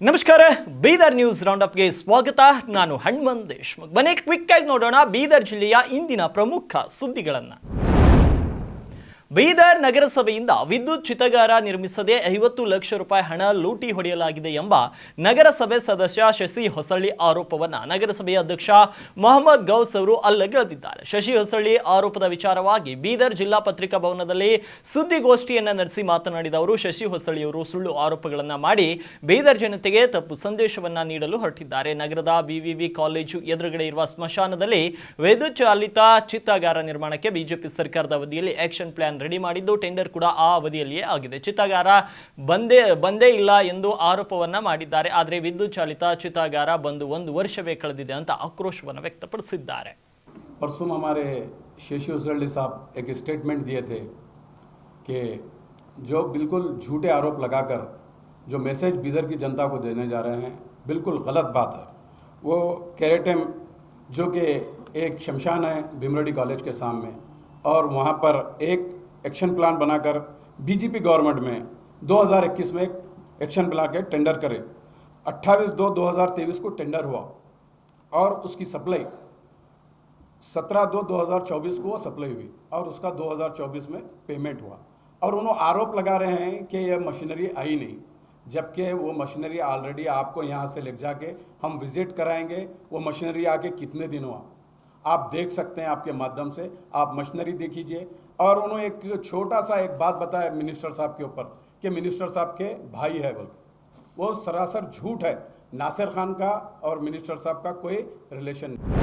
ನಮಸ್ಕಾರ Bidar news round ಅಪ್ಗೆ ಸ್ವಾಗತ. ನಾನು ಹನುಮಂತ್ ದೇಶ್ಮುಖ್. ಬನ್ನಿ ಕ್ವಿಕ್ ಆಗಿ ನೋಡೋಣ ಬೀದರ್ ಜಿಲ್ಲೆಯ ಇಂದಿನ ಪ್ರಮುಖ ಸುದ್ದಿಗಳನ್ನು. ಬೀದರ್ ನಗರಸಭೆಯಿಂದ ವಿದ್ಯುತ್ ಚಿತಗಾರ ನಿರ್ಮಿಸದೆ 50 ಲಕ್ಷ ರೂಪಾಯಿ ಹಣ ಲೂಟಿ ಹೊಡೆಯಲಾಗಿದೆ ಎಂಬ ನಗರಸಭೆ ಸದಸ್ಯ ಶಶಿ ಹೊಸಳ್ಳಿ ಆರೋಪವನ್ನು ನಗರಸಭೆಯ ಅಧ್ಯಕ್ಷ ಮೊಹಮ್ಮದ್ ಗೌಸ್ ಅವರು ಅಲ್ಲಗೆಳೆದಿದ್ದಾರೆ. ಶಶಿ ಹೊಸಳ್ಳಿ ಆರೋಪದ ವಿಚಾರವಾಗಿ ಬೀದರ್ ಜಿಲ್ಲಾ ಪತ್ರಿಕಾ ಭವನದಲ್ಲಿ ಸುದ್ದಿಗೋಷ್ಠಿಯನ್ನು ನಡೆಸಿ ಮಾತನಾಡಿದ ಅವರು, ಶಶಿ ಹೊಸಳ್ಳಿ ಅವರು ಸುಳ್ಳು ಆರೋಪಗಳನ್ನು ಮಾಡಿ ಬೀದರ್ ಜನತೆಗೆ ತಪ್ಪು ಸಂದೇಶವನ್ನ ನೀಡಲು ಹೊರಟಿದ್ದಾರೆ. ನಗರದ ಬಿವಿವಿ ಕಾಲೇಜು ಎದುರುಗಡೆ ಇರುವ ಸ್ಮಶಾನದಲ್ಲಿ ವಿದ್ಯುತ್ ಚಾಲಿತ ಚಿತಾಗಾರ ನಿರ್ಮಾಣಕ್ಕೆ ಬಿಜೆಪಿ ಸರ್ಕಾರದ ಅವಧಿಯಲ್ಲಿ ಆಕ್ಷನ್ ಪ್ಲಾನ್ ರೆಡಿ ಮಾಡಿದ್ದು, ಟೆಂಡರ್ ಕೂಡ ಆ ಅವಧಿಯಲ್ಲಿಯೇ ಆಗಿದೆ. ಚಿತಾಗಾರ ಬಂದೇ ಇಲ್ಲ ಎಂದು ಆರೋಪವನ್ನ ಮಾಡಿದ್ದಾರೆ. ಆದರೆ ವಿದ್ಯುತ್ ಚಾಲಿತ ಚಿತಾಗಾರ ಬಂದು 1 ವರ್ಷವೇ ಕಳೆದಿದೆ ಅಂತ ಆಕ್ರೋಶವನ್ನು ವ್ಯಕ್ತಪಡಿಸಿದ್ದಾರೆ. परसों हमारे शेषी उसरल्ली साहब एक स्टेटमेंट दिए थे कि जो बिल्कुल झूठे आरोप लगाकर जो मैसेज बीदर की जनता को देने जा रहे हैं, बिल्कुल गलत बात है. वो कैरेटम जो कि एक शमशान है भीमरेड्डी कॉलेज के सामने, और वहाँ पर एक एक्शन प्लान बनाकर बीजेपी गवर्नमेंट में 2021 में एक एक्शन प्लान के टेंडर करे. 28/2/2023 को टेंडर हुआ और उसकी सप्लाई 17/2/2024 को वो सप्लाई हुई और उसका 2024 में पेमेंट हुआ. और उन्होंने आरोप लगा रहे हैं कि यह मशीनरी आई नहीं, जबकि वो मशीनरी ऑलरेडी आपको यहाँ से ले जाके हम विजिट कराएंगे. वो मशीनरी आके कितने दिन हुआ आप देख सकते हैं, आपके माध्यम से आप मशीनरी देखिए. और उन्होंने एक छोटा सा एक बात बताया मिनिस्टर साहब के ऊपर कि मिनिस्टर साहब के भाई है बोल, वो सरासर झूठ है. नासिर खान का और मिनिस्टर साहब का कोई रिलेशन नहीं.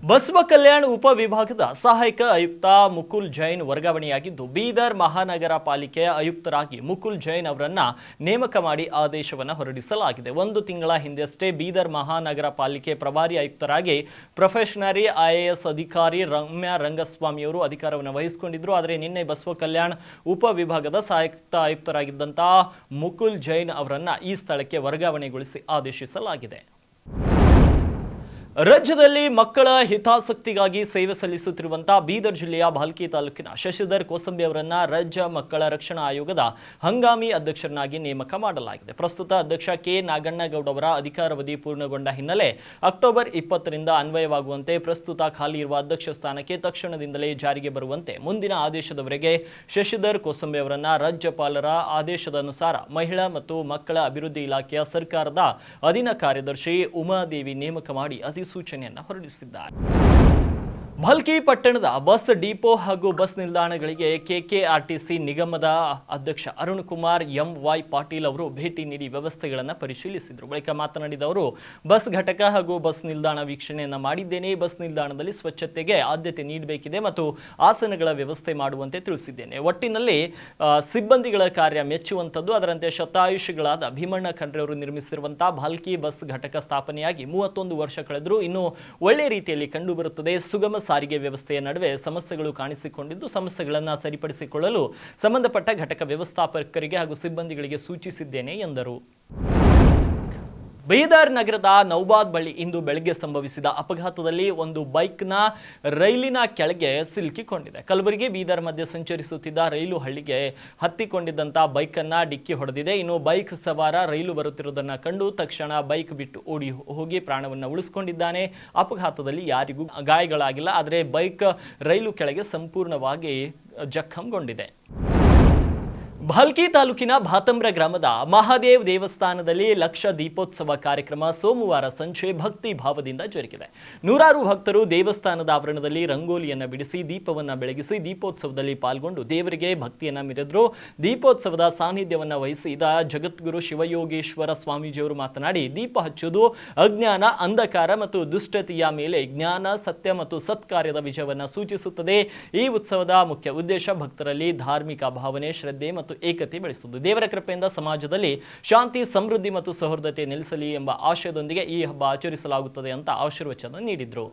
ಬಸವ ಕಲ್ಯಾಣ ಉಪವಿಭಾಗದ ಸಹಾಯಕ ಆಯುಕ್ತ ಮುಕುಲ್ ಜೈನ್ ವರ್ಗಾವಣೆಯಾಗಿದ್ದು, ಬೀದರ್ ಮಹಾನಗರ ಪಾಲಿಕೆಯ ಆಯುಕ್ತರಾಗಿ ಮುಕುಲ್ ಜೈನ್ ಅವರನ್ನ ನೇಮಕ ಮಾಡಿ ಆದೇಶವನ್ನು ಹೊರಡಿಸಲಾಗಿದೆ. 1 ತಿಂಗಳ ಹಿಂದಷ್ಟೇ ಬೀದರ್ ಮಹಾನಗರ ಪಾಲಿಕೆ ಪ್ರಭಾರಿ ಆಯುಕ್ತರಾಗಿ ಪ್ರೊಫೆಷನರಿ IAS ಅಧಿಕಾರಿ ರಮ್ಯಾ ರಂಗಸ್ವಾಮಿಯವರು ಅಧಿಕಾರವನ್ನು ವಹಿಸಿಕೊಂಡಿದ್ದರು. ಆದರೆ ನಿನ್ನೆ ಬಸವ ಕಲ್ಯಾಣ ಉಪವಿಭಾಗದ ಸಹಾಯಕ ಆಯುಕ್ತರಾಗಿದ್ದಂತಹ ಮುಕುಲ್ ಜೈನ್ ಅವರನ್ನ ಈ ಸ್ಥಳಕ್ಕೆ ವರ್ಗಾವಣೆಗೊಳಿಸಿ ಆದೇಶಿಸಲಾಗಿದೆ. ರಾಜ್ಯದಲ್ಲಿ ಮಕ್ಕಳ ಹಿತಾಸಕ್ತಿಗಾಗಿ ಸೇವೆ ಸಲ್ಲಿಸುತ್ತಿರುವಂತಹ ಬೀದರ್ ಜಿಲ್ಲೆಯ ಭಾಲ್ಕಿ ತಾಲೂಕಿನ ಶಶಿಧರ್ ಕೋಸಂಬಿ ಅವರನ್ನ ರಾಜ್ಯ ಮಕ್ಕಳ ರಕ್ಷಣಾ ಆಯೋಗದ ಹಂಗಾಮಿ ಅಧ್ಯಕ್ಷರನ್ನಾಗಿ ನೇಮಕ ಮಾಡಲಾಗಿದೆ. ಪ್ರಸ್ತುತ ಅಧ್ಯಕ್ಷ ಕೆ ನಾಗಣ್ಣಗೌಡ ಅವರ ಅಧಿಕಾರಾವಧಿ ಪೂರ್ಣಗೊಂಡ ಹಿನ್ನೆಲೆ ಅಕ್ಟೋಬರ್ 20ರಿಂದ ಅನ್ವಯವಾಗುವಂತೆ ಪ್ರಸ್ತುತ ಖಾಲಿ ಇರುವ ಅಧ್ಯಕ್ಷ ಸ್ಥಾನಕ್ಕೆ ತಕ್ಷಣದಿಂದಲೇ ಜಾರಿಗೆ ಬರುವಂತೆ ಮುಂದಿನ ಆದೇಶದವರೆಗೆ ಶಶಿಧರ್ ಕೋಸಂಬಿ ಅವರನ್ನ ರಾಜ್ಯಪಾಲರ ಆದೇಶದ ಅನುಸಾರ ಮಹಿಳಾ ಮತ್ತು ಮಕ್ಕಳ ಅಭಿವೃದ್ಧಿ ಇಲಾಖೆಯ ಸರ್ಕಾರದ ಅಧೀನ ಕಾರ್ಯದರ್ಶಿ ಉಮಾದೇವಿ ನೇಮಕ ಮಾಡಿ ಸೂಚನೆಯನ್ನು ಹೊರಡಿಸಿದ್ದಾರೆ. ಭಾಲ್ಕಿ ಪಟ್ಟಣದ ಬಸ್ ಡಿಪೋ ಹಾಗೂ ಬಸ್ ನಿಲ್ದಾಣಗಳಿಗೆ KKRTC ನಿಗಮದ ಅಧ್ಯಕ್ಷ ಅರುಣ್ ಕುಮಾರ್ MY ಪಾಟೀಲ್ ಅವರು ಭೇಟಿ ನೀಡಿ ವ್ಯವಸ್ಥೆಗಳನ್ನು ಪರಿಶೀಲಿಸಿದರು. ಬಳಿಕ ಮಾತನಾಡಿದ ಅವರು, ಬಸ್ ಘಟಕ ಹಾಗೂ ಬಸ್ ನಿಲ್ದಾಣ ವೀಕ್ಷಣೆಯನ್ನು ಮಾಡಿದ್ದೇನೆ. ಬಸ್ ನಿಲ್ದಾಣದಲ್ಲಿ ಸ್ವಚ್ಛತೆಗೆ ಆದ್ಯತೆ ನೀಡಬೇಕಿದೆ ಮತ್ತು ಆಸನಗಳ ವ್ಯವಸ್ಥೆ ಮಾಡುವಂತೆ ತಿಳಿಸಿದ್ದೇನೆ. ಒಟ್ಟಿನಲ್ಲಿ ಸಿಬ್ಬಂದಿಗಳ ಕಾರ್ಯ ಮೆಚ್ಚುವಂಥದ್ದು. ಅದರಂತೆ ಶತಾಯುಷಿಗಳಾದ ಭೀಮಣ್ಣ ಖಂಡ್ರೆ ಅವರು ನಿರ್ಮಿಸಿರುವಂತಹ ಭಾಲ್ಕಿ ಬಸ್ ಘಟಕ ಸ್ಥಾಪನೆಯಾಗಿ 31 ವರ್ಷ ಕಳೆದರೂ ಇನ್ನೂ ಒಳ್ಳೆ ರೀತಿಯಲ್ಲಿ ಕಂಡುಬರುತ್ತದೆ. ಸುಗಮ ಸಾರಿಗೆ ವ್ಯವಸ್ಥೆಯ ನಡುವೆ ಸಮಸ್ಯೆಗಳು ಕಾಣಿಸಿಕೊಂಡಿದ್ದು, ಸಮಸ್ಯೆಗಳನ್ನು ಸರಿಪಡಿಸಿಕೊಳ್ಳಲು ಸಂಬಂಧಪಟ್ಟ ಘಟಕ ವ್ಯವಸ್ಥಾಪಕರಿಗೆ ಹಾಗೂ ಸಿಬ್ಬಂದಿಗಳಿಗೆ ಸೂಚಿಸಿದ್ದೇನೆ ಎಂದರು. ಬೀದರ್ ನಗರದ ನೌಬಾದ್ ಬಳಿ ಇಂದು ಬೆಳಗ್ಗೆ ಸಂಭವಿಸಿದ ಅಪಘಾತದಲ್ಲಿ ಒಂದು ಬೈಕ್ನ ರೈಲಿನ ಕೆಳಗೆ ಸಿಲುಕಿಕೊಂಡಿದೆ. ಕಲಬುರಗಿ ಬೀದರ್ ಮಧ್ಯೆ ಸಂಚರಿಸುತ್ತಿದ್ದ ರೈಲು ಹಳ್ಳಿಗೆ ಹತ್ತಿಕೊಂಡಿದ್ದಂಥ ಬೈಕನ್ನು ಡಿಕ್ಕಿ ಹೊಡೆದಿದೆ. ಇನ್ನು ಬೈಕ್ ಸವಾರ ರೈಲು ಬರುತ್ತಿರುವುದನ್ನು ಕಂಡು ತಕ್ಷಣ ಬೈಕ್ ಬಿಟ್ಟು ಓಡಿ ಹೋಗಿ ಪ್ರಾಣವನ್ನು ಉಳಿಸಿಕೊಂಡಿದ್ದಾನೆ. ಅಪಘಾತದಲ್ಲಿ ಯಾರಿಗೂ ಗಾಯಗಳಾಗಿಲ್ಲ. ಆದರೆ ಬೈಕ್ ರೈಲು ಕೆಳಗೆ ಸಂಪೂರ್ಣವಾಗಿ ಜಖಂಗೊಂಡಿದೆ. ಭಾಲ್ಕಿ ತಾಲೂಕಿನ ಭಾತಂಬ್ರ ಗ್ರಾಮದ ಮಹಾದೇವ್ ದೇವಸ್ಥಾನದಲ್ಲಿ ಲಕ್ಷ ದೀಪೋತ್ಸವ ಕಾರ್ಯಕ್ರಮ ಸೋಮವಾರ ಸಂಜೆ ಭಕ್ತಿ ಭಾವದಿಂದ ಜರುಗಿದೆ. ನೂರಾರು ಭಕ್ತರು ದೇವಸ್ಥಾನದ ಆವರಣದಲ್ಲಿ ರಂಗೋಲಿಯನ್ನು ಬಿಡಿಸಿ ದೀಪವನ್ನು ಬೆಳಗಿಸಿ ದೀಪೋತ್ಸವದಲ್ಲಿ ಪಾಲ್ಗೊಂಡು ದೇವರಿಗೆ ಭಕ್ತಿಯನ್ನು ಮೆರೆದರು. ದೀಪೋತ್ಸವದ ಸಾನ್ನಿಧ್ಯವನ್ನು ವಹಿಸಿದ ಜಗದ್ಗುರು ಶಿವಯೋಗೇಶ್ವರ ಸ್ವಾಮೀಜಿಯವರು ಮಾತನಾಡಿ, ದೀಪ ಹಚ್ಚುವುದು ಅಜ್ಞಾನ, ಅಂಧಕಾರ ಮತ್ತು ದುಷ್ಟತೆಯ ಮೇಲೆ ಜ್ಞಾನ, ಸತ್ಯ ಮತ್ತು ಸತ್ಕಾರ್ಯದ ವಿಜಯವನ್ನು ಸೂಚಿಸುತ್ತದೆ. ಈ ಉತ್ಸವದ ಮುಖ್ಯ ಉದ್ದೇಶ ಭಕ್ತರಲ್ಲಿ ಧಾರ್ಮಿಕ ಭಾವನೆ, ಶ್ರದ್ಧೆ ಮತ್ತು ಏಕತೆ ಬೆಳೆಸುವುದು. ದೇವರ ಕೃಪೆಯಿಂದ ಸಮಾಜದಲ್ಲಿ ಶಾಂತಿ, ಸಮೃದ್ಧಿ ಮತ್ತು ಸೌಹಾರ್ದತೆ ನೆಲೆಸಲಿ ಎಂಬ ಆಶಯದೊಂದಿಗೆ ಈ ಹಬ್ಬ ಆಚರಿಸಲಾಗುತ್ತದೆ ಅಂತ ಆಶೀರ್ವಚನ ನೀಡಿದರು.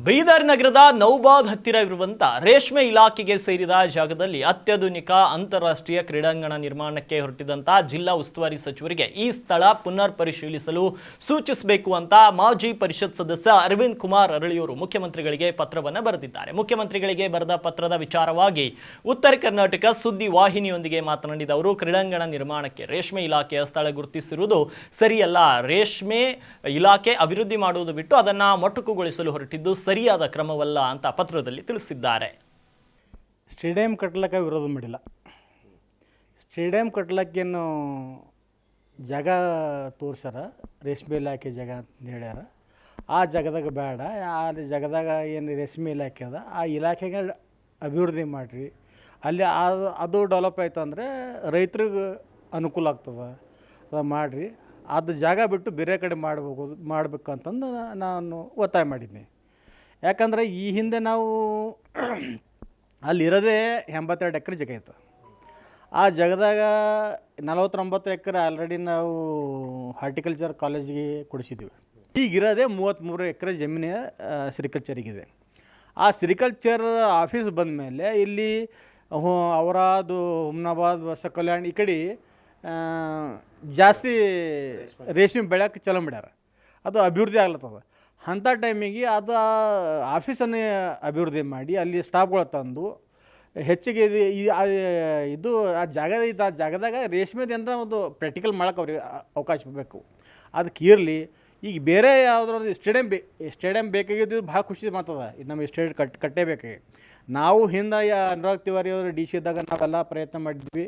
ಬೀದರ್ ನಗರದ ನೌಬಾದ್ ಹತ್ತಿರವಿರುವಂಥ ರೇಷ್ಮೆ ಇಲಾಖೆಗೆ ಸೇರಿದ ಜಾಗದಲ್ಲಿ ಅತ್ಯಾಧುನಿಕ ಅಂತಾರಾಷ್ಟ್ರೀಯ ಕ್ರೀಡಾಂಗಣ ನಿರ್ಮಾಣಕ್ಕೆ ಹೊರಟಿದಂಥ ಜಿಲ್ಲಾ ಉಸ್ತುವಾರಿ ಸಚಿವರಿಗೆ ಈ ಸ್ಥಳ ಪುನರ್ ಪರಿಶೀಲಿಸಲು ಸೂಚಿಸಬೇಕು ಅಂತ ಮಾಜಿ ಪರಿಷತ್ ಸದಸ್ಯ ಅರವಿಂದ್ ಕುಮಾರ್ ಅರಳಿಯೂರು ಮುಖ್ಯಮಂತ್ರಿಗಳಿಗೆ ಪತ್ರವನ್ನು ಬರೆದಿದ್ದಾರೆ. ಮುಖ್ಯಮಂತ್ರಿಗಳಿಗೆ ಬರೆದ ಪತ್ರದ ವಿಚಾರವಾಗಿ ಉತ್ತರ ಕರ್ನಾಟಕ ಸುದ್ದಿ ವಾಹಿನಿಯೊಂದಿಗೆ ಮಾತನಾಡಿದ ಅವರು, ಕ್ರೀಡಾಂಗಣ ನಿರ್ಮಾಣಕ್ಕೆ ರೇಷ್ಮೆ ಇಲಾಖೆಯ ಸ್ಥಳ ಗುರುತಿಸಿರುವುದು ಸರಿಯಲ್ಲ. ರೇಷ್ಮೆ ಇಲಾಖೆ ಅಭಿವೃದ್ಧಿ ಮಾಡುವುದು ಬಿಟ್ಟು ಅದನ್ನು ಮೊಟಕುಗೊಳಿಸಲು ಹೊರಟಿದ್ದು ಸರಿಯಾದ ಕ್ರಮವಲ್ಲ ಅಂತ ಪತ್ರದಲ್ಲಿ ತಿಳಿಸಿದ್ದಾರೆ. ಸ್ಟೇಡಿಯಂ ಕಟ್ಟಲಿಕ್ಕೆ ವಿರೋಧ ಮಾಡಿಲ್ಲ. ಸ್ಟೇಡಿಯಂ ಕಟ್ಟಲಿಕ್ಕೇನು ಜಾಗ ತೋರ್ಸ್ಯಾರ, ರೇಷ್ಮೆ ಇಲಾಖೆ ಜಾಗ ಅಂತ ಹೇಳ್ಯಾರ. ಆ ಜಾಗದಾಗ ಬೇಡ, ಆ ಜಾಗದಾಗ ಏನು ರೇಷ್ಮೆ ಇಲಾಖೆ ಅದ ಆ ಇಲಾಖೆಗೆ ಅಭಿವೃದ್ಧಿ ಮಾಡಿರಿ. ಅಲ್ಲಿ ಅದು ಡೆವಲಪ್ ಆಯ್ತು ಅಂದರೆ ರೈತರಿಗೆ ಅನುಕೂಲ ಆಗ್ತದೆ, ಅದು ಮಾಡಿರಿ. ಅದು ಜಾಗ ಬಿಟ್ಟು ಬೇರೆ ಕಡೆ ಮಾಡಬೇಕು ಅಂತಂದು ನಾನು ಒತ್ತಾಯ ಮಾಡಿದ್ನಿ. ಯಾಕಂದರೆ ಈ ಹಿಂದೆ ನಾವು ಅಲ್ಲಿರೋದೇ 82 ಎಕರೆ ಜಾಗ ಇತ್ತು. ಆ ಜಾಗದಾಗ 49 ಎಕರೆ ಆಲ್ರೆಡಿ ನಾವು ಹಾರ್ಟಿಕಲ್ಚರ್ ಕಾಲೇಜಿಗೆ ಕೊಡಿಸಿದ್ವಿ. ಈಗಿರೋದೇ 33 ಎಕರೆ ಜಮೀನು ಸಿರಿಕಲ್ಚರಿಗಿದೆ. ಆ ಸಿರಿಕಲ್ಚರ್ ಆಫೀಸ್ ಬಂದ ಮೇಲೆ ಇಲ್ಲಿ ಔರಾದ್, ಹುಮ್ನಾಬಾದ್, ಹೊಸ ಕಲ್ಯಾಣ ಈ ಕಡೆ ಜಾಸ್ತಿ ರೇಷ್ಮೆ ಬೆಳೆಯೋಕೆ ಚಲೋ ಮಾಡ್ಯಾರ. ಅದು ಅಭಿವೃದ್ಧಿ ಆಗ್ಲತ್ತದ. ಅಂಥ ಟೈಮಿಗೆ ಅದು ಆಫೀಸನ್ನು ಅಭಿವೃದ್ಧಿ ಮಾಡಿ ಅಲ್ಲಿ ಸ್ಟಾಫ್ಗಳು ತಂದು ಹೆಚ್ಚಿಗೆ ಇದು ಆ ಜಾಗದಾಗ ರೇಷ್ಮೆದು ಅಂತ ಒಂದು ಪ್ರಾಕ್ಟಿಕಲ್ ಮಾಡೋಕೆ ಅವ್ರಿಗೆ ಅವಕಾಶ ಬೇಕು. ಅದಕ್ಕೆ ಇರಲಿ. ಈಗ ಬೇರೆ ಯಾವುದಾದ್ರು ಸ್ಟೇಡಿಯಂ ಬೇಕಾಗಿದ್ದು ಭಾಳ ಖುಷಿ ಮಾತದ. ಇದು ನಮಗೆ ಸ್ಟೇಡಿಯಂ ಕಟ್ಟೇಬೇಕಾಗಿ ನಾವು ಹಿಂದೆ ಅನುರಾಗ್ ತಿವಾರಿ ಅವರು ಡಿ ಸಿ ಇದ್ದಾಗ ನಾವೆಲ್ಲ ಪ್ರಯತ್ನ ಮಾಡಿದ್ವಿ.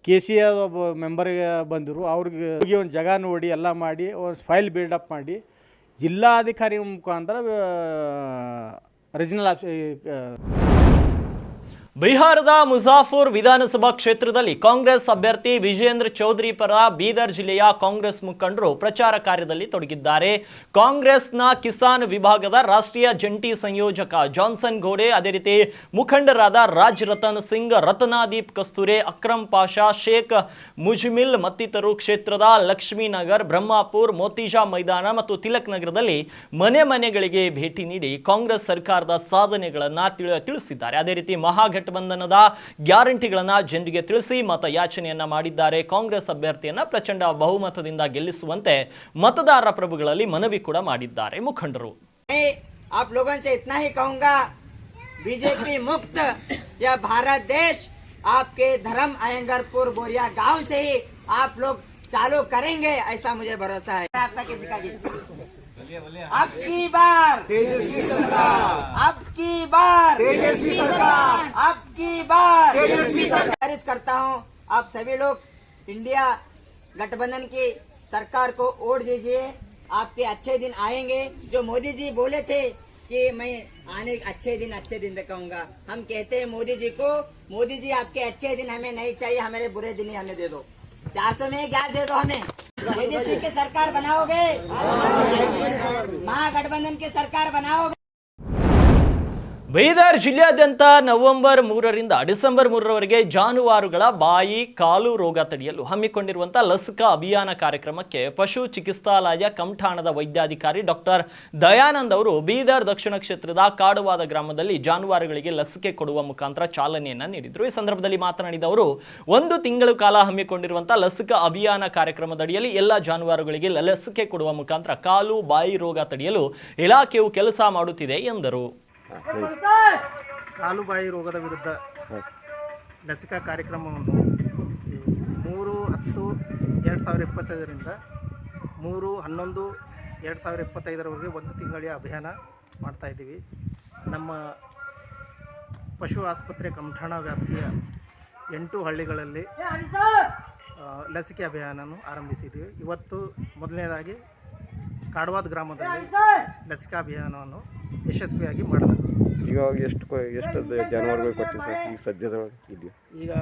KC ಒಬ್ಬ ಮೆಂಬರ್ಗೆ ಬಂದರು. ಅವ್ರಿಗೆ ಹೋಗಿ ಒಂದು ಜಾಗ ನೋಡಿ ಎಲ್ಲ ಮಾಡಿ ಒಂದು ಫೈಲ್ ಬಿಲ್ಡಪ್ ಮಾಡಿ ಜಿಲ್ಲಾಧಿಕಾರಿ ಮುಖಾಂತರ ರೀಜನಲ್ ಬಿಹಾರದ ಮುಜಾಫರ್ ವಿಧಾನಸಭಾ ಕ್ಷೇತ್ರದಲ್ಲಿ ಕಾಂಗ್ರೆಸ್ ಅಭ್ಯರ್ಥಿ ವಿಜೇಂದ್ರ ಚೌಧರಿ ಪರ ಬೀದರ್ ಜಿಲ್ಲೆಯ ಕಾಂಗ್ರೆಸ್ ಮುಖಂಡರು ಪ್ರಚಾರ ಕಾರ್ಯದಲ್ಲಿ ತೊಡಗಿದ್ದಾರೆ. ಕಾಂಗ್ರೆಸ್ನ ಕಿಸಾನ್ ವಿಭಾಗದ ರಾಷ್ಟ್ರೀಯ ಜಂಟಿ ಸಂಯೋಜಕ ಜಾನ್ಸನ್ ಗೋಡೆ, ಅದೇ ರೀತಿ ಮುಖಂಡರಾದ ರಾಜ್ ರತನ್ ಸಿಂಗ್, ರತ್ನಾದೀಪ್ ಕಸ್ತೂರೆ, ಅಕ್ರಮ್ ಪಾಷಾ, ಶೇಖ್ ಮುಜ್ಮಿಲ್ ಮತ್ತಿತರರು ಕ್ಷೇತ್ರದ ಲಕ್ಷ್ಮೀನಗರ್, ಬ್ರಹ್ಮಾಪುರ್, ಮೋತಿಜಾ ಮೈದಾನ ಮತ್ತು ತಿಲಕ್ ನಗರದಲ್ಲಿ ಮನೆಗಳಿಗೆ ಭೇಟಿ ನೀಡಿ ಕಾಂಗ್ರೆಸ್ ಸರ್ಕಾರದ ಸಾಧನೆಗಳನ್ನು ತಿಳಿಸಿದ್ದಾರೆ. ಅದೇ ರೀತಿ ಮಹಾಗಠಬಂಧನದ ಗ್ಯಾರಂಟಿಗಳನ್ನು ಜನರಿಗೆ ತಿಳಿಸಿ ಮತಯಾಚನೆಯನ್ನ ಮಾಡಿದ್ದಾರೆ. ಕಾಂಗ್ರೆಸ್ ಅಭ್ಯರ್ಥಿಯನ್ನ ಪ್ರಚಂಡ ಬಹುಮತದಿಂದ ಗೆಲ್ಲಿಸುವಂತೆ मतदार ಪ್ರಭುಗಳಲ್ಲಿ ಮನವಿ ಕೂಡ ಮಾಡಿದ್ದಾರೆ ಮುಖಂಡರು. आप लोगों से इतना ही कहूंगा, बीजेपी मुक्त यह भारत देश आपके धर्म अयंगरपुर बोरिया गांव से ही आप लोग चालू करेंगे, ऐसा मुझे भरोसा है. आपका किसी का गीत अब की बार तेजस्वी सरकार, अब की बार तेजस्वी सरकार, अब की बार तेजस्वी सरकार. करता हूँ आप सभी लोग इंडिया गठबंधन की सरकार को वोट दीजिए. आपके अच्छे दिन आएंगे. जो मोदी जी बोले थे कि मैं आने अच्छे दिन कहूँगा, हम कहते हैं मोदी जी को, मोदी जी आपके अच्छे दिन हमें नहीं चाहिए, हमारे बुरे दिन ही हमें दे दो. 400 में गैस दे दो हमें. तेजस्वी की सरकार बनाओगे, महागठबंधन की सरकार बनाओगे. ಬೀದರ್ ಜಿಲ್ಲೆಯಾದ್ಯಂತ ನವೆಂಬರ್ 3ರಿಂದ ಡಿಸೆಂಬರ್ 3ರವರೆಗೆ ಜಾನುವಾರುಗಳ ಬಾಯಿ ಕಾಲು ರೋಗ ತಡೆಯಲು ಹಮ್ಮಿಕೊಂಡಿರುವಂತಹ ಲಸಿಕಾ ಅಭಿಯಾನ ಕಾರ್ಯಕ್ರಮಕ್ಕೆ ಪಶು ಚಿಕಿತ್ಸಾಲಯ ಕಮಠಾಣದ ವೈದ್ಯಾಧಿಕಾರಿ ಡಾಕ್ಟರ್ ದಯಾನಂದ್ ಅವರು ಬೀದರ್ ದಕ್ಷಿಣ ಕ್ಷೇತ್ರದ ಕಾಡವಾದ ಗ್ರಾಮದಲ್ಲಿ ಜಾನುವಾರುಗಳಿಗೆ ಲಸಿಕೆ ಕೊಡುವ ಮುಖಾಂತರ ಚಾಲನೆಯನ್ನ ನೀಡಿದರು. ಈ ಸಂದರ್ಭದಲ್ಲಿ ಮಾತನಾಡಿದ ಅವರು, 1 ತಿಂಗಳ ಕಾಲ ಹಮ್ಮಿಕೊಂಡಿರುವಂತಹ ಲಸಿಕಾ ಅಭಿಯಾನ ಕಾರ್ಯಕ್ರಮದಡಿಯಲ್ಲಿ ಎಲ್ಲ ಜಾನುವಾರುಗಳಿಗೆ ಲಸಿಕೆ ಕೊಡುವ ಮುಖಾಂತರ ಕಾಲು ಬಾಯಿ ರೋಗ ತಡೆಯಲು ಇಲಾಖೆಯು ಕೆಲಸ ಮಾಡುತ್ತಿದೆ ಎಂದರು. ಕಾಲುಬಾಯಿ ರೋಗದ ವಿರುದ್ಧ ಲಸಿಕಾ ಕಾರ್ಯಕ್ರಮವನ್ನು 3/10/2025ರಿಂದ 3/11/2025ರವರೆಗೆ 1 ತಿಂಗಳ ಅಭಿಯಾನ ಮಾಡ್ತಾಯಿದ್ದೀವಿ. ನಮ್ಮ ಪಶು ಆಸ್ಪತ್ರೆ ಕಮಠಾಣ ವ್ಯಾಪ್ತಿಯ 8 ಹಳ್ಳಿಗಳಲ್ಲಿ ಲಸಿಕೆ ಅಭಿಯಾನವನ್ನು ಆರಂಭಿಸಿದ್ದೀವಿ. ಇವತ್ತು ಮೊದಲನೇದಾಗಿ ಕಾಡವಾದ ಗ್ರಾಮದಲ್ಲಿ ಲಸಿಕಾ ಅಭಿಯಾನವನ್ನು ಯಶಸ್ವಿಯಾಗಿ ಮಾಡಲಾಗಿದೆ. ಈಗ ಎಷ್ಟು ಜಾನುವಾರುಗಳು ಕೊಟ್ಟಿದೆ ಸರ್ ಈಗ ಸದ್ಯದೊಳಗೆ ಇದೆಯಾ? ಈಗ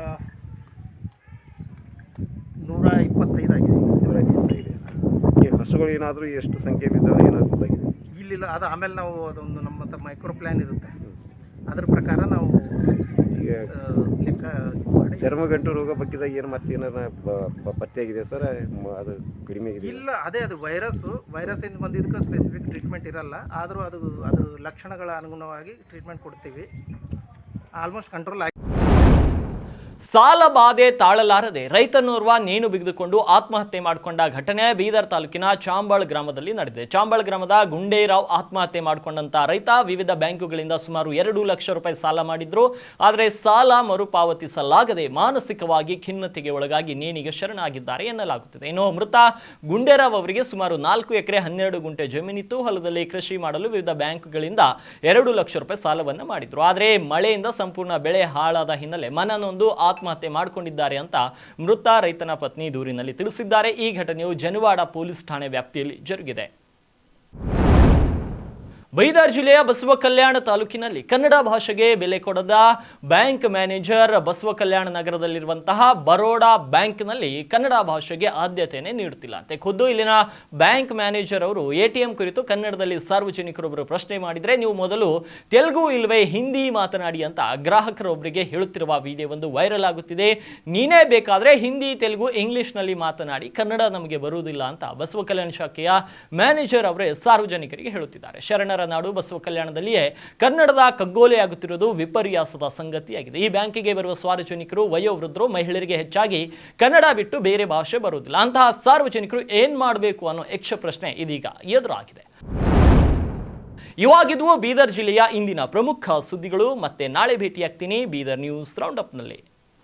125 ಆಗಿದೆ. 125 ಸರ್. ಈ ಹಸುಗಳು ಏನಾದರೂ ಎಷ್ಟು ಸಂಖ್ಯೆಯಲ್ಲಿದ್ದಾವೆ ಏನಾದರೂ ಆಗಿದೆ? ಇಲ್ಲಿಲ್ಲ, ಅದು ಆಮೇಲೆ ನಾವು ಅದೊಂದು ನಮ್ಮ ಮೈಕ್ರೋ ಪ್ಲ್ಯಾನ್ ಇರುತ್ತೆ, ಅದ್ರ ಪ್ರಕಾರ ನಾವು ಈಗ ಲೆಕ್ಕ ಇದು ಮಾಡಿ ಚರ್ಮಗಂಟು ರೋಗ ಬಗ್ಗೆದಾಗ ಏನು ಮತ್ತೆ ಏನಾರ ಪತ್ತೆಯಾಗಿದೆ ಸರ್, ಅದು ಕಡಿಮೆ ಆಗಿದೆ? ಇಲ್ಲ, ಅದೇ ಅದು ವೈರಸ್ಸಿಂದ ಬಂದಿದ್ದಕ್ಕೆ ಸ್ಪೆಸಿಫಿಕ್ ಟ್ರೀಟ್ಮೆಂಟ್ ಇರಲ್ಲ. ಆದರೂ ಅದ್ರ ಲಕ್ಷಣಗಳ ಅನುಗುಣವಾಗಿ ಟ್ರೀಟ್ಮೆಂಟ್ ಕೊಡ್ತೀವಿ. ಆಲ್ಮೋಸ್ಟ್ ಕಂಟ್ರೋಲ್ ಆಗಿ. ಸಾಲ ಬಾಧೆ ತಾಳಲಾರದೆ ರೈತನೋರ್ವ ನೇಣು ಬಿಗಿದುಕೊಂಡು ಆತ್ಮಹತ್ಯೆ ಮಾಡಿಕೊಂಡ ಘಟನೆ ಬೀದರ್ ತಾಲೂಕಿನ ಚಾಂಬಾಳ್ ಗ್ರಾಮದಲ್ಲಿ ನಡೆದಿದೆ. ಚಾಂಬಾಳ್ ಗ್ರಾಮದ ಗುಂಡೇರಾವ್ ಆತ್ಮಹತ್ಯೆ ಮಾಡಿಕೊಂಡಂತ ರೈತ ವಿವಿಧ ಬ್ಯಾಂಕುಗಳಿಂದ ಸುಮಾರು 2 ಲಕ್ಷ ರೂಪಾಯಿ ಸಾಲ ಮಾಡಿದ್ರು. ಆದರೆ ಸಾಲ ಮರುಪಾವತಿಸಲಾಗದೆ ಮಾನಸಿಕವಾಗಿ ಖಿನ್ನತೆಗೆ ಒಳಗಾಗಿ ನೇಣಿಗೆ ಶರಣಾಗಿದ್ದಾರೆ ಎನ್ನಲಾಗುತ್ತಿದೆ. ಇನ್ನು ಮೃತ ಗುಂಡೇರಾವ್ ಅವರಿಗೆ ಸುಮಾರು 4 ಎಕರೆ 12 ಗುಂಟೆ ಜಮೀನಿತ್ತು. ಹೊಲದಲ್ಲಿ ಕೃಷಿ ಮಾಡಲು ವಿವಿಧ ಬ್ಯಾಂಕ್ಗಳಿಂದ 2 ಲಕ್ಷ ರೂಪಾಯಿ ಸಾಲವನ್ನು ಮಾಡಿದ್ರು. ಆದರೆ ಮಳೆಯಿಂದ ಸಂಪೂರ್ಣ ಬೆಳೆ ಹಾಳಾದ ಹಿನ್ನೆಲೆ ಮನನೊಂದು ಆತ್ಮಹತ್ಯೆ ಮಾಡಿಕೊಂಡಿದ್ದಾರೆ ಅಂತ ಮೃತ ರೈತನ ಪತ್ನಿ ದೂರಿನಲ್ಲಿ ತಿಳಿಸಿದ್ದಾರೆ. ಈ ಘಟನೆಯು ಜನವಾಡ ಪೊಲೀಸ್ ಠಾಣೆ ವ್ಯಾಪ್ತಿಯಲ್ಲಿ ಜರುಗಿದೆ. ಬೀದರ್ ಜಿಲ್ಲೆಯ ಬಸವ ಕಲ್ಯಾಣ ತಾಲೂಕಿನಲ್ಲಿ ಕನ್ನಡ ಭಾಷೆಗೆ ಬೆಲೆ ಕೊಡದ ಬ್ಯಾಂಕ್ ಮ್ಯಾನೇಜರ್ ಬಸವ ಕಲ್ಯಾಣ ನಗರದಲ್ಲಿರುವಂತಹ ಬರೋಡಾ ಬ್ಯಾಂಕ್ನಲ್ಲಿ ಕನ್ನಡ ಭಾಷೆಗೆ ಆದ್ಯತೆಯನ್ನೇ ನೀಡುತ್ತಿಲ್ಲ ಅಂತೆ. ಖುದ್ದು ಇಲ್ಲಿನ ಬ್ಯಾಂಕ್ ಮ್ಯಾನೇಜರ್ ಅವರು ಎಟಿಎಂ ಕುರಿತು ಕನ್ನಡದಲ್ಲಿ ಸಾರ್ವಜನಿಕರೊಬ್ಬರು ಪ್ರಶ್ನೆ ಮಾಡಿದರೆ ನೀವು ಮೊದಲು ತೆಲುಗು ಇಲ್ವೇ ಹಿಂದಿ ಮಾತನಾಡಿ ಅಂತ ಗ್ರಾಹಕರೊಬ್ಬರಿಗೆ ಹೇಳುತ್ತಿರುವ ವಿಡಿಯೋ ಒಂದು ವೈರಲ್ ಆಗುತ್ತಿದೆ. ನೀನೇ ಬೇಕಾದ್ರೆ ಹಿಂದಿ, ತೆಲುಗು, ಇಂಗ್ಲಿಷ್ನಲ್ಲಿ ಮಾತನಾಡಿ, ಕನ್ನಡ ನಮಗೆ ಬರುವುದಿಲ್ಲ ಅಂತ ಬಸವ ಕಲ್ಯಾಣ ಶಾಖೆಯ ಮ್ಯಾನೇಜರ್ ಅವರೇ ಸಾರ್ವಜನಿಕರಿಗೆ ಹೇಳುತ್ತಿದ್ದಾರೆ. ಶರಣರ ನಾಡು ಬಸವ ಕಲ್ಯಾಣದಲ್ಲಿಯೇ ಕನ್ನಡದ ಕಗ್ಗೋಲೆಯಾಗುತ್ತಿರುವುದು ವಿಪರ್ಯಾಸದ ಸಂಗತಿಯಾಗಿದೆ. ಈ ಬ್ಯಾಂಕಿಗೆ ಬರುವ ಸಾರ್ವಜನಿಕರು ವಯೋವೃದ್ಧರು, ಮಹಿಳೆಯರಿಗೆ ಹೆಚ್ಚಾಗಿ ಕನ್ನಡ ಬಿಟ್ಟು ಬೇರೆ ಭಾಷೆ ಬರುವುದಿಲ್ಲ. ಅಂತಹ ಸಾರ್ವಜನಿಕರು ಏನ್ ಮಾಡಬೇಕು ಅನ್ನೋ ಯಕ್ಷ ಪ್ರಶ್ನೆ ಇದೀಗ ಎದುರಾಗಿದೆ. ಇವಾಗಿದ್ವು ಬೀದರ್ ಜಿಲ್ಲೆಯ ಇಂದಿನ ಪ್ರಮುಖ ಸುದ್ದಿಗಳು. ಮತ್ತೆ ನಾಳೆ ಭೇಟಿಯಾಗ್ತೀನಿ ಬೀದರ್ ನ್ಯೂಸ್ ರೌಂಡ್ ಅಪ್ನಲ್ಲಿ.